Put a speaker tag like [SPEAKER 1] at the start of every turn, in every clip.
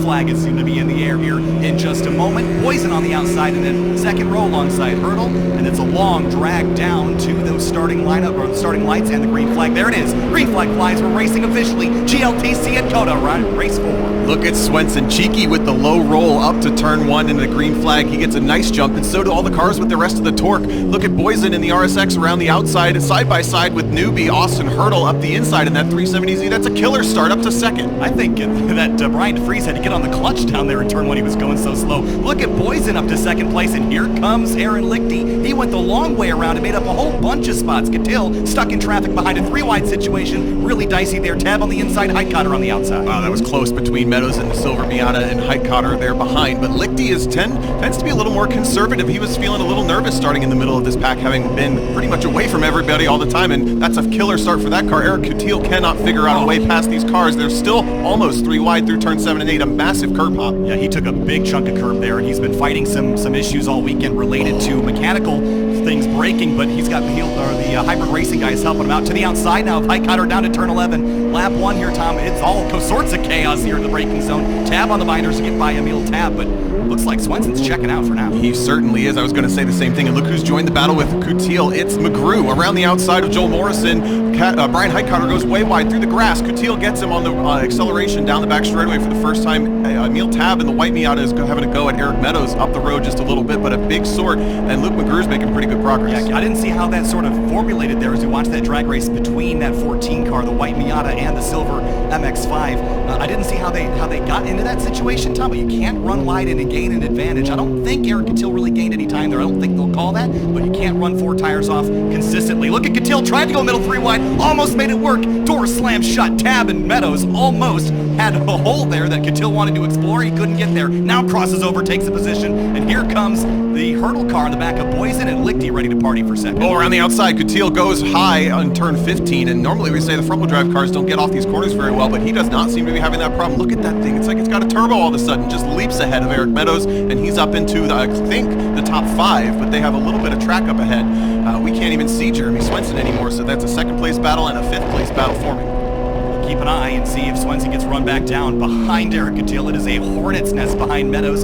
[SPEAKER 1] flag is going to be in the air here in just a moment. Poison on the outside, and then second row alongside Hurdle, and it's a long drag down to those starting lineup, or the starting lights, and the green flag. There it is. Green flag flies. We're racing officially. GLTC at COTA, right? Race 4.
[SPEAKER 2] Look at Swenson, cheeky with the low roll up to turn 1 into the green flag. He gets a nice jump, and so do all the cars with the rest of the torque. Look at Poison in the RSX around the outside, side by side with newbie Austin Hurdle up the inside in that 370Z. That's a killer start up to second.
[SPEAKER 1] I think that Brian DeFries had to get on the clutch down there in turn 1. He was going so slow. Look at Poison up to second place, and here comes Aaron Lichty. He went the long way around and made up a whole bunch of spots. Catil stuck in traffic behind a 3-wide situation. Really dicey there. Tab on the inside, Heitkotter on the outside.
[SPEAKER 2] Wow, that was close between Meadows and the Silver Miata, and Heitkotter there behind. But Lichty tends to be a little more conservative. He was feeling a little nervous starting in the middle of this pack, having been pretty much away from everybody all the time, and that's a killer start for that car. Eric Catil cannot figure out a way past these cars. They're still almost 3 wide through turn 7 and 8, a massive curb hop.
[SPEAKER 1] Yeah, he took a big chunk of curb there, and he's been fighting some issues all weekend related to mechanical things breaking, but he's got the hybrid racing guys helping him out. To the outside now of Heitkotter down to turn 11. Lap 1 here, Tom. It's all sorts of chaos here in the braking zone. Tab on the binders to get by Emil Tab, but looks like Swenson's checking out for now.
[SPEAKER 2] He certainly is. I was going to say the same thing. And look who's joined the battle with Catil. It's McGrew around the outside of Joel Morrison. Brian Heitkotter goes way wide through the grass. Catil gets him on the acceleration down the back straightaway for the first time. Emil Tab in the white Miata is having a go at Eric Meadows up the road just a little bit, but a big sort. And Luke McGrew's making pretty good progress.
[SPEAKER 1] Yeah, I didn't see how that sort of formulated there as we watched that drag race between that 14 car, the white Miata, and the silver MX-5. I didn't see how they got into that situation, Tom, but you can't run wide and gain an advantage. I don't think Eric Catil really gained any time there. I don't think they'll call that, but you can't run 4 tires off consistently. Look at Catil, tried to go middle 3 wide, almost made it work. Door slam shut. Tab and Meadows almost had a hole there that Catil wanted to explore. He couldn't get there. Now crosses over, takes a position, and here comes the Hurdle car in the back of Poison, and Lichty ready to party for second.
[SPEAKER 2] Oh, around the outside, Catil goes high on turn 15, and normally we say the front-wheel drive cars don't get off these corners very well, but he does not seem to be having that problem. Look at that thing. It's like it's got a turbo all of a sudden. Just leaps ahead of Eric Meadows, and he's up into, I think, the top 5, but they have a little bit of track up ahead. We can't even see Jeremy Swenson anymore, so that's a second-place battle and a fifth-place battle forming.
[SPEAKER 1] Keep an eye and see if Swenson gets run back down behind Eric Catil. It is a hornet's nest behind Meadows.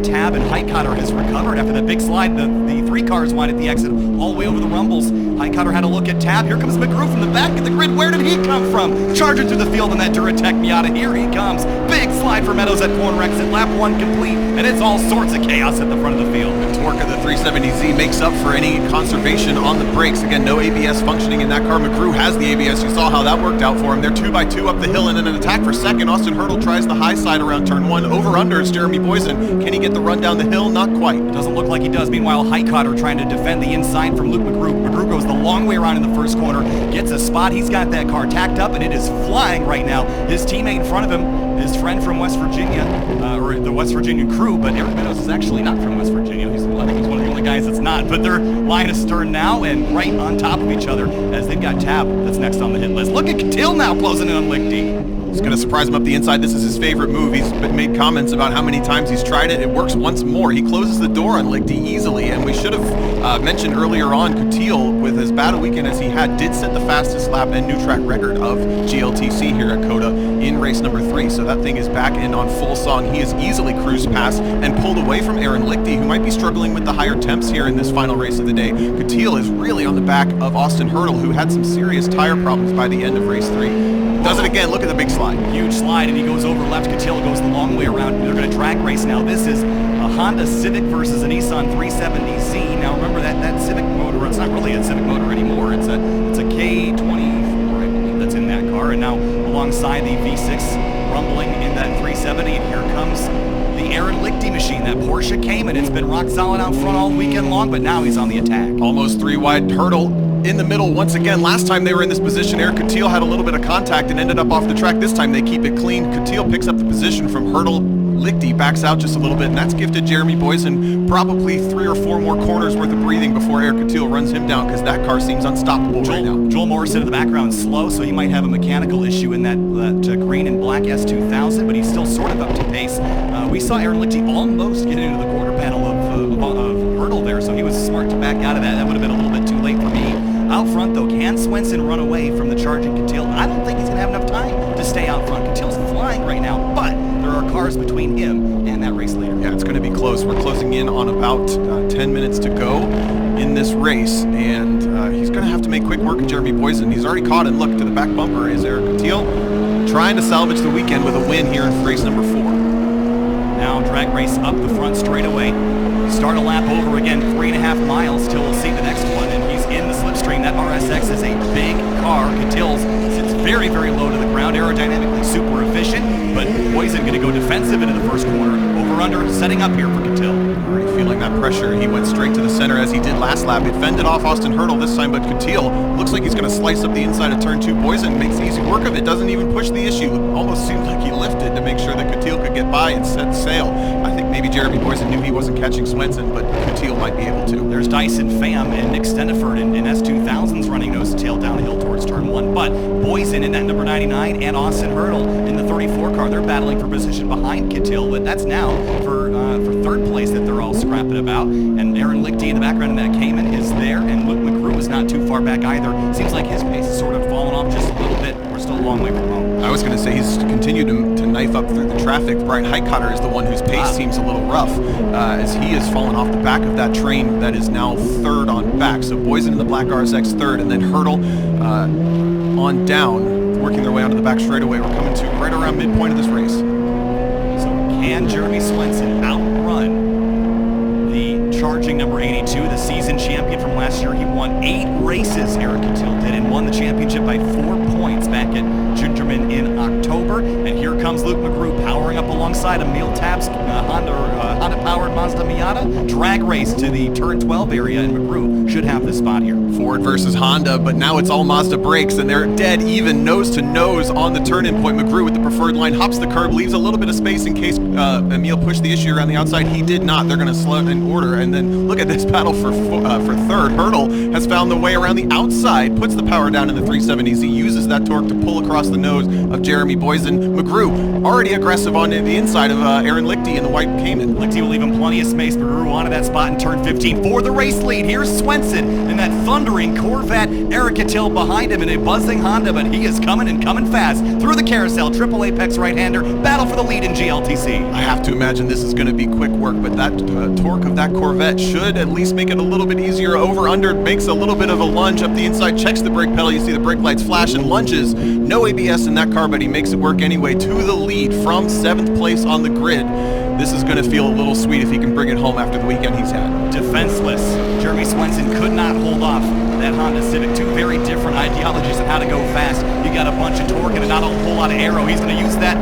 [SPEAKER 1] Tab and Heitkotter has recovered after that big slide. The 3 cars wide at the exit all the way over the rumbles. Heitkotter had a look at Tab. Here comes McGrew from the back of the grid. Where did he come from? Charging through the field in that Duratec Miata. Here he comes. Big slide for Meadows at corner exit. Lap 1 complete, and it's all sorts of chaos at the front of the field.
[SPEAKER 2] The torque of the 370Z makes up for any conservation on the brakes. Again, no ABS functioning in that car. McGrew has the ABS. You saw how that worked out for him. They're 2x2 up the hill, and in an attack for second. Austin Hurdle tries the high side around turn 1. Over-under is Jeremy Poison. Can he get the run down the hill? Not quite.
[SPEAKER 1] It doesn't look like he does. Meanwhile, Heitkotter trying to defend the inside from Luke McGrew. McGrew goes the long way around in the first corner, gets a spot. He's got that car tacked up, and it is flying right now. His teammate in front of him, his friend from West Virginia, or the West Virginian crew, but Eric Meadows is actually not from West Virginia. I think he's one of the only guys that's not, but they're line astern now and right on top of each other as they've got Tab that's next on the hit list. Look at Catil now closing in on Lichty.
[SPEAKER 2] It's going to surprise him up the inside. This is his favorite move. He's made comments about how many times he's tried it. It works once more. He closes the door on Lichty easily, and we should have mentioned earlier on Catil, with as bad a weekend as he had, did set the fastest lap and new track record of GLTC here at COTA in race number 3. So that thing is back in on full song. He has easily cruised past and pulled away from Aaron Lichty, who might be struggling with the higher temps here in this final race of the day. Catil is really on the back of Austin Hurdle, who had some serious tire problems by the end of race 3. Does it again. Look at the big slide.
[SPEAKER 1] Huge slide, and he goes over left. Catil goes the long way around. They're going to drag race now. This is a Honda Civic versus a Nissan 370Z. Now remember that Civic motor, it's not really a Civic motor anymore. It's a K24, I believe, that's in that car. And now alongside the V6 rumbling in that 370, and here comes the Aaron Lichty machine. That Porsche Cayman. It's been rock solid out front all weekend long, but now he's on the attack.
[SPEAKER 2] Almost 3 wide. Hurdle in the middle once again. Last time they were in this position, Eric Catil had a little bit of contact and ended up off the track. This time they keep it clean. Catil picks up the position from Hurdle. Lichty backs out just a little bit, and that's gifted Jeremy Poison probably 3 or 4 more corners worth of breathing before Eric Catil runs him down, because that car seems unstoppable right now.
[SPEAKER 1] Joel Morrison in the background slow, so he might have a mechanical issue in that green and black S2000, but he's still sort of up to pace. We saw Aaron Lichty almost get into the quarter panel of Hurdle there, so he was smart to back out of that. That would have been a little bit too late for me. Out front, though, can Swenson run away from the charging Catil? I don't think he's going to have enough time to stay out front. Catil's flying right now, but there are cars between him and that race leader.
[SPEAKER 2] Yeah, it's going to be close. We're closing in on about 10 minutes to go in this race, and he's going to have to make quick work of Jeremy Boysen. He's already caught, and look, to the back bumper is Eric Cotillo, trying to salvage the weekend with a win here in race number 4.
[SPEAKER 1] Now drag race up the front straightaway. Start a lap over again, 3.5 miles till we'll see the next one, and he's in the slipstream. That RSX is a big car. Cotillo's sits very, very low to the ground, aerodynamically super efficient, but Boysen going to go defensive into the first corner. Over-under setting up here for Cotillo.
[SPEAKER 2] Already feeling that pressure. He went straight to the center as he did last lap. It fended off Austin Hurdle this time, but Cotillo looks like he's going to slice up the inside of turn 2. Boysen makes easy work of it, doesn't even push the issue. Almost seemed like he lifted to make sure that Cotillo could get by and set sail. I think maybe Jeremy Boysen knew he wasn't catching Swenson, but Cotillo might be able to.
[SPEAKER 1] There's Dyson Pham and Nick Steniford in S2000s running nose to tail downhill towards turn 1, but Boysen in that number 99 and Austin Hurdle in the 34 car, they're battling for position behind Cotillo, but that's now for third place that they're all scrapping about. And Aaron Lichty in the background in that Cayman is there, and Luke McGrew is not too far back either. Seems like his pace has sort of fallen off just a little bit. We're still a long way from home.
[SPEAKER 2] I was going to say he's continued to knife up through the traffic. Brian Highcutter is the one whose pace seems a little rough as he has fallen off the back of that train that is now third on back. So Boysen in the black RSX third, and then Hurdle on down, working their way onto the back straightaway. We're coming to right around midpoint of this race.
[SPEAKER 1] So can Jeremy Swenson outrun the charging number 82, the season champion from last year? He won 8 races, Eric Cotillo did, and won the championship by 4 points back at Gingerman in October. And here comes Luke McGrew powering up alongside Emil Tapp's Honda-powered Mazda Miata. Drag race to the turn 12 area, and McGrew should have the spot here.
[SPEAKER 2] Ford versus Honda, but now it's all Mazda brakes, and they're dead even nose to nose on the turn-in point. McGrew with the preferred line hops the curb, leaves a little bit of space in case Emil pushed the issue around the outside. He did not. They're going to slow in order, and then look at this battle for third. Hurdle has found the way around the outside, puts the power down in the 370s. He uses that torque to pull across the nose of Jeremy Boysen. McGrew already aggressive on the inside of Aaron Lichty in the white Cayman.
[SPEAKER 1] Lichty will leave him plenty of space. McGrew onto that spot in turn 15 for the race lead. Here's Swenson in that thundering Corvette. Eric Cotillo behind him in a buzzing Honda, but he is coming and coming fast through the carousel. Triple Apex right-hander. Battle for the lead in GLTC.
[SPEAKER 2] I have to imagine this is going to be quick work, but that torque of that Corvette should at least make it a little bit easier. Over-under makes a little bit of a lunge up the inside, checks the brake pedal. You see the brake lights flash and lunges. No ABS in that car, but he makes it work anyway to the lead from 7th place on the grid. This is going to feel a little sweet if he can bring it home after the weekend he's had.
[SPEAKER 1] Defenseless. Jeremy Swenson could not hold off that Honda Civic. 2 very different ideologies of how to go fast. You got a bunch of torque and not a whole lot of aero. He's going to use that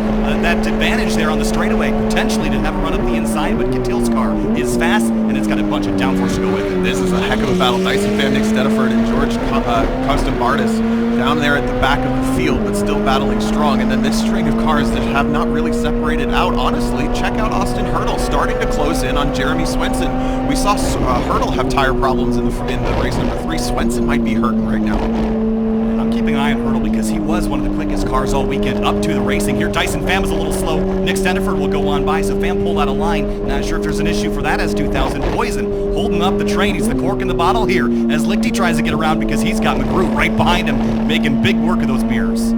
[SPEAKER 1] advantage there on the straightaway, potentially to have a run up the inside, but Cotillo's car is fast, and it's got a bunch of downforce to go with it.
[SPEAKER 2] This is a heck of a battle. Dyson Pham, Nick Steniford, and George Costambartis down there at the back of the field, but still battling strong. And then this string of cars that have not really separated out, honestly, check out Austin Hurdle starting to close in on Jeremy Swenson. We saw Hurdle have tire problems in the race number 3. Swenson might be hurting right now.
[SPEAKER 1] I'm keeping an eye on Hurdle because he was one of the quickest cars all weekend up to the racing. Here, Dyson Pham is a little slow. Nick Steniford will go on by, so Pham pulled out of line. Not sure if there's an issue for that S2000. Boysen holding up the train. He's the cork in the bottle here as Lichty tries to get around because he's got McGrew right behind him, making big work of those mirrors.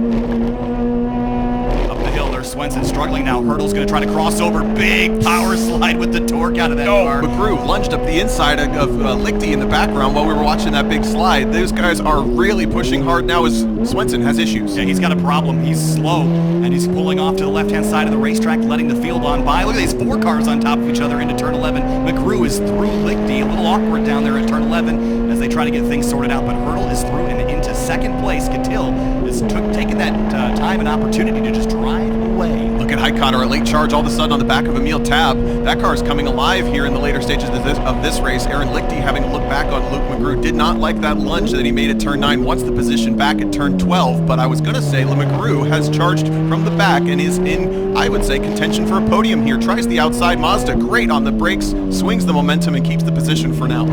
[SPEAKER 1] Swenson struggling now. Hurdle's going to try to cross over. Big power slide with the torque out of that car.
[SPEAKER 2] McGrew lunged up the inside of Lichty in the background while we were watching that big slide. Those guys are really pushing hard now as Swenson has issues.
[SPEAKER 1] Yeah, he's got a problem. He's slow, and he's pulling off to the left-hand side of the racetrack, letting the field on by. Look at these 4 cars on top of each other into turn 11. McGrew is through Lichty. A little awkward down there at turn 11 as they try to get things sorted out, but Hurdle is through and into 2nd place. Cotillo is taking that time and opportunity to just drive away.
[SPEAKER 2] Look at Highcutter, a late charge all of a sudden on the back of Emil Tapp. That car is coming alive here in the later stages of this race. Aaron Lichty having to look back on Luke McGrew. Did not like that lunge that he made at turn 9. Wants the position back at turn 12, but I was going to say McGrew has charged from the back and is in, I would say, contention for a podium here. Tries the outside. Mazda great on the brakes, swings the momentum and keeps the position for now.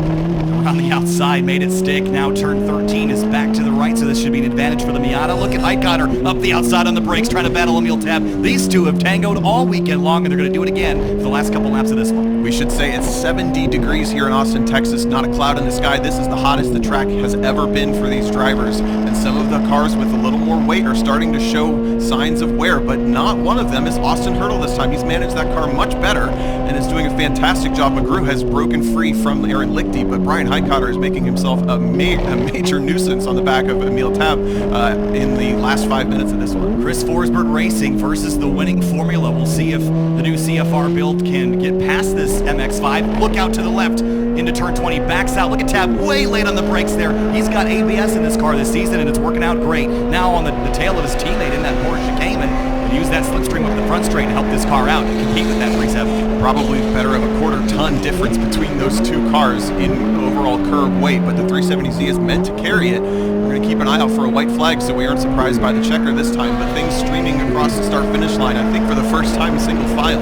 [SPEAKER 1] On the outside, made it stick. Now turn 13 is back to the right, so this should be an advantage for the Miata. Look at Highcutter up the outside on the brakes, trying to battle Emil Tapp. These two have tangoed all weekend long, and they're going to do it again for the last couple laps of this one.
[SPEAKER 2] We should say it's 70 degrees here in Austin, Texas. Not a cloud in the sky. This is the hottest the track has ever been for these drivers. And some of the cars with a little more weight are starting to show signs of wear, but not one of them is Austin Hurdle this time. He's managed that car much better and is doing a fantastic job. McGrew has broken free from Aaron Lichty, but Brian Highcotter is making himself a major nuisance on the back of Emil Tab in the last 5 minutes of this one.
[SPEAKER 1] Chris Forsberg Racing versus the winning formula. We'll see if the new CFR build can get past this MX-5. Look out to the left into turn 20, backs out. Look at Tab way late on the brakes there. He's got ABS in this car this season, and it's working out great. Now on the tail of his teammate in that Porsche Cayman, and use that slipstream up the front straight to help this car out and compete with that 370.
[SPEAKER 2] Probably better of a quarter-ton difference between those two cars in overall curb weight, but the 370Z is meant to carry it. We're going to keep an eye out for a white flag so we aren't surprised by the checker this time, but things streaming across the start-finish line, I think for the first time in single file.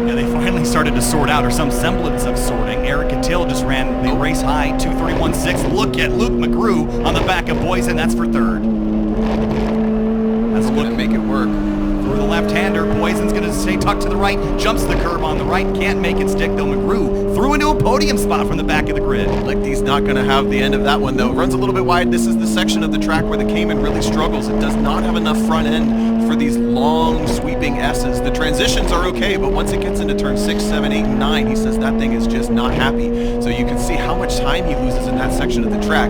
[SPEAKER 1] Yeah, they finally started to sort out, or some semblance of sorting. Eric Cattell just ran the race high 2:31.6. Look at Luke McGrew on the back of Boysen. That's for third. That's a look
[SPEAKER 2] to make it work.
[SPEAKER 1] Through the left-hander, Boysen's going to stay tucked to the right, jumps the curb on the right, can't make it stick though. McGrew threw into a podium spot from the back of the grid.
[SPEAKER 2] Lichty's not going to have the end of that one though. Runs a little bit wide. This is the section of the track where the Cayman really struggles. It does not have enough front end for these long sweeping S's. The transitions are okay, but once it gets into turn 6, 7, 8, and 9, he says that thing is just not happy. So you can see how much time he loses in that section of the track.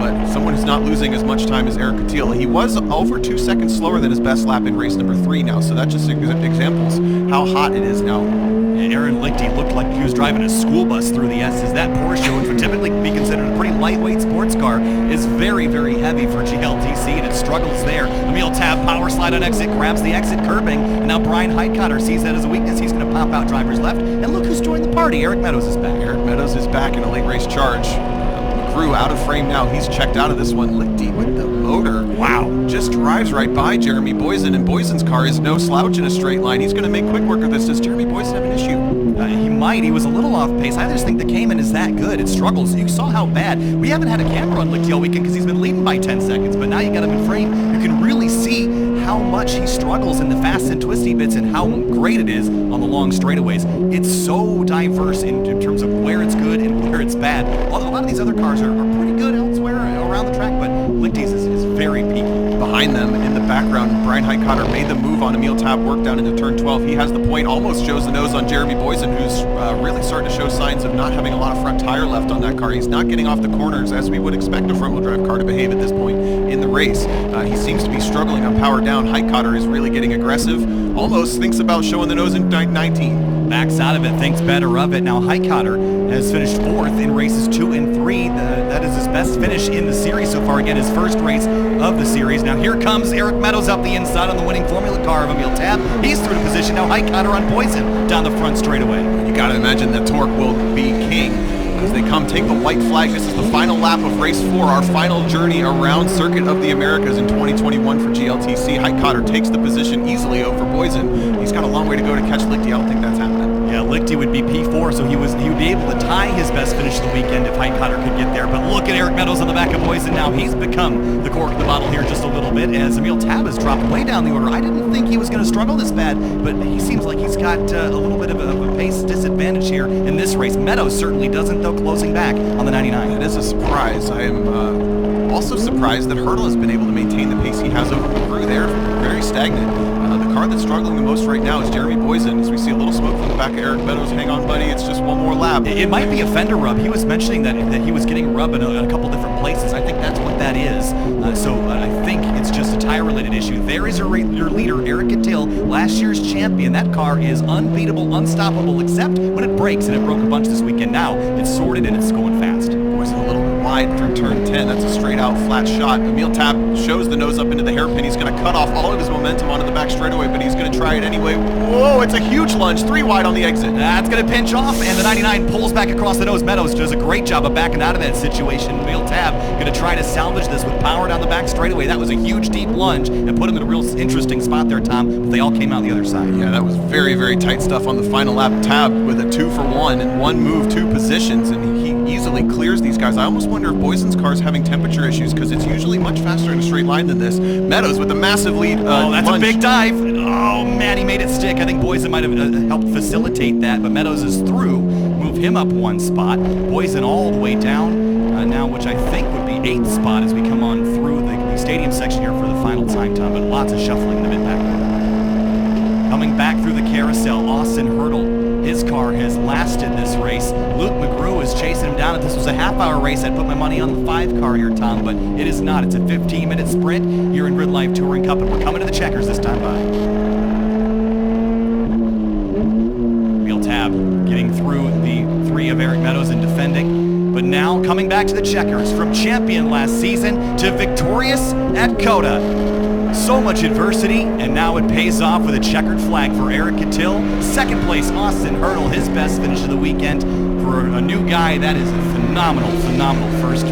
[SPEAKER 2] But someone who's not losing as much time as Eric Cattell. He was over 2 seconds slower than his best lap in race number 3 now, so that just examples how hot it is now.
[SPEAKER 1] And Aaron Lichty looked like he was driving a school bus through the S's. That Porsche, which would typically be considered a pretty lightweight sports car, is very, very heavy for GLTC, and it struggles there. Emil Tab power slide on exit, grabs the exit curbing, and now Brian Highcotter sees that as a weakness. He's going to pop out driver's left, and look who's joined the party. Eric Meadows is back.
[SPEAKER 2] Eric Meadows is back in a late race charge. McGrew out of frame now. He's checked out of this one. Lichty with the motor.
[SPEAKER 1] Wow.
[SPEAKER 2] Just drives right by Jeremy Boysen, and Boysen's car is no slouch in a straight line. He's going to make quick work of this. Does Jeremy Boysen have an issue?
[SPEAKER 1] He might. He was a little off pace. I just think the Cayman is that good. It struggles. You saw how bad. We haven't had a camera on Lichty all weekend because he's been leading by 10 seconds, but now you got him in frame. You can really see how much he struggles in the fast and twisty bits and how great it is on the long straightaways. It's so diverse in terms of where it's good and where it's bad. Although a lot of these other cars are pretty good elsewhere around the track, but Lichty's is very peaky.
[SPEAKER 2] Behind them in the background, Brian Highcotter made the move on Emil Tab, worked down into turn 12. He has the point, almost shows the nose on Jeremy Boysen, who's really starting to show signs of not having a lot of front tire left on that car. He's not getting off the corners as we would expect a front-wheel drive car to behave at this point in the race. He seems to be struggling on power down. Highcotter is really getting aggressive, almost thinks about showing the nose in 19.
[SPEAKER 1] Backs out of it, thinks better of it. Now Highcotter has finished 4th in races 2 and 3. That is his best finish in the series so far. Again, his first race of the series. Now here comes Eric Meadows up the inside on the winning formula car of Emil Tab. He's through to position. Now Highcotter on Boysen down the front straightaway.
[SPEAKER 2] You got to imagine that torque will be king as they come take the white flag. This is the final lap of race 4, our final journey around Circuit of the Americas in 2021 for GLTC. Highcotter takes the position easily over Boysen. He's got a long way to go to catch Lichty. I don't think that's happening.
[SPEAKER 1] Yeah, Lichty would be P4, so he would be able to tie his best finish of the weekend if Highcotter could get there. But look at Eric Meadows on the back of Boysen now. He's become the cork of the bottle here just a little bit as Emil Tab has dropped way down the order. I didn't think he was going to struggle this bad, but he seems like he's got a little bit of a pace disadvantage here in this race. Meadows certainly doesn't, though, closing back on the 99.
[SPEAKER 2] That is a surprise. I am also surprised that Hurdle has been able to maintain the pace he has over McGrew. They're very stagnant. The car that's struggling the most right now is Jeremy Boysen. As we see a little smoke from the back of Eric Meadows. Hang on, buddy. It's just one more lap.
[SPEAKER 1] It might be a fender rub. He was mentioning that he was getting rub in a couple different places. I think that's what that is. So I think it's just a tire-related issue. There is your leader, Eric Cattell, last year's champion. That car is unbeatable, unstoppable, except when it breaks, and it broke a bunch this weekend. Now it's sorted and it's going fast.
[SPEAKER 2] Boysen a little bit wide through turn 10. That's a straight-out flat shot. Emil Tab shows the nose up into the hairpin. He's going to cut off all of his momentum onto the back straightaway, but he's going to try it anyway. Whoa, it's a huge lunge. 3 wide on the exit.
[SPEAKER 1] That's going to pinch off, and the 99 pulls back across the nose. Meadows does a great job of backing out of that situation. Emil Tab going to try to salvage this with power down the back straightaway. That was a huge, deep lunge and put him in a real interesting spot there, Tom, but they all came out the other side.
[SPEAKER 2] Yeah, that was very, very tight stuff on the final lap. Tab with a 2 for 1 and one move, 2 positions, and he easily clears these guys. I almost wonder if Boysen's car is having temperature issues because it's usually much faster in a straight line than this. Meadows with a massive lead.
[SPEAKER 1] Oh, that's
[SPEAKER 2] lunge.
[SPEAKER 1] a big dive. Oh, man, he made it stick. I think Boysen might have helped facilitate that, but Meadows is through. Move him up one spot. Boysen all the way down now, which I think would be 8th spot as we come on through the stadium section here for the final time, Tom, but lots of shuffling in the mid-pack order. Coming back through the carousel, Austin Hurdle. His car has lasted this race. Luke McGrew is chasing him down. If this was a half-hour race, I'd put my money on the 5 car here, Tom, but it is not. It's a 15-minute sprint here in Grid Life Touring Cup, and we're coming to the checkers this time by. Wheel tab getting through the 3 of Eric Meadows and defending. But now coming back to the checkers, from champion last season to victorious at COTA. So much adversity, and now it pays off with a checkered flag for Eric Cattell. Second place, Austin Hurdle, his best finish of the weekend. For a new guy, that is a phenomenal first